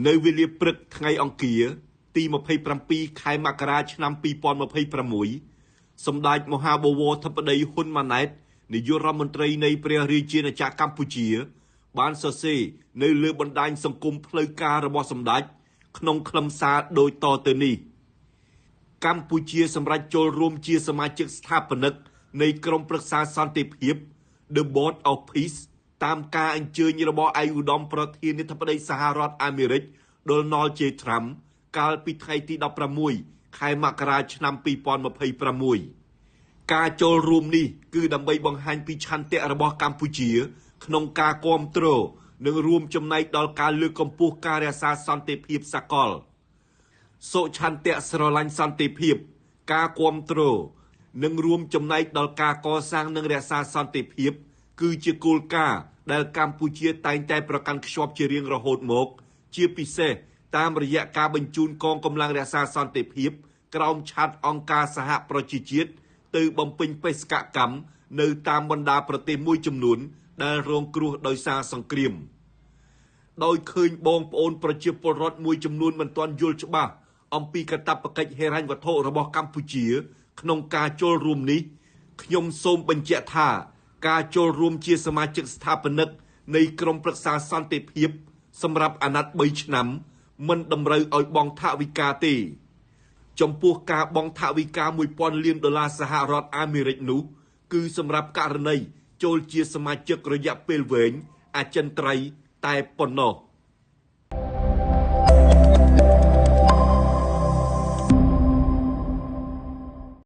នៅវេលាព្រឹកថ្ងៃអង្គារទី27ខែមករាឆ្នាំ2026សម្ដេចមហាបវរធិបតីហ៊ុនម៉ាណែតនាយករដ្ឋមន្ត្រីនៃព្រះរាជាណាចក្រកម្ពុជាបានសរសេរនៅលើបណ្ដាញសង្គមផ្លូវការរបស់សម្ដេចក្នុងខ្លឹមសារដូចតទៅនេះកម្ពុជាសម្រេចចូលរួមជាសមាជិកស្ថាបនិកនៃក្រុមប្រឹក្សាសន្តិភាព The Board of Peace តាមការអញ្ជើញរបស់ឯកឧត្តមប្រធានាធិបតីសហរដ្ឋអាមេរិក Donald J. Trump កាលពីថ្ងៃទី16ខែមករាឆ្នាំ2026ការចូលរួមនេះគឺដើម្បីបង្ហាញពីឆន្ទៈរបស់កម្ពុជាក្នុងការគាំទ្រនិងរួមចំណែកដល់ការលើកកម្ពស់ការរក្សាសន្តិភាពសកលសុឆន្ទៈស្រឡាញ់សន្តិភាពការគាំទ្រនិងរួមចំណែកដល់ការកសាងនិងរក្សាសន្តិភាពគឺជាគោលការណ៍ដែលកម្ពុជាតែងតែប្រកាន់ខ្ជាប់ជារៀងរហូតមកជាពិសេសតាមរយៈការបញ្ជូនកងកម្លាំងរក្សាសន្តិភាពក្រោមឆ័ត្រអង្គការសហប្រជាជាតិទៅបំពេញបេសកកម្មនៅតាមបណ្ដាប្រទេសមួយចំនួនដែលរងគ្រោះដោយសារសង្គ្រាមដោយឃើញបងប្អូនប្រជាពលរដ្ឋមួយចំនួនមិនទាន់យល់ច្បាស់អំពីកាតព្វកិច្ចហិរញ្ញវត្ថុរបស់កម្ពុជាក្នុងការចូលរួមនេះខ្ញុំសូមបញ្ជាក់ថាការចូលរួមជាសមាជិកស្ថាបនិកនៃក្រុមប្រឹក្សាសន្តិភាពសម្រាប់អាណត្តិ3ឆ្នាំមិនតម្រូវឲ្យបង់ថវិកាទេចំពោះការបង់ថវិកា$1000 លានសហរដ្ឋអាមេរិកនោះគឺសម្រាប់ករណីចូលជាសមាជិករយៈពេលវែងអចិន្ត្រៃយ៍តែប៉ុណ្ណោះ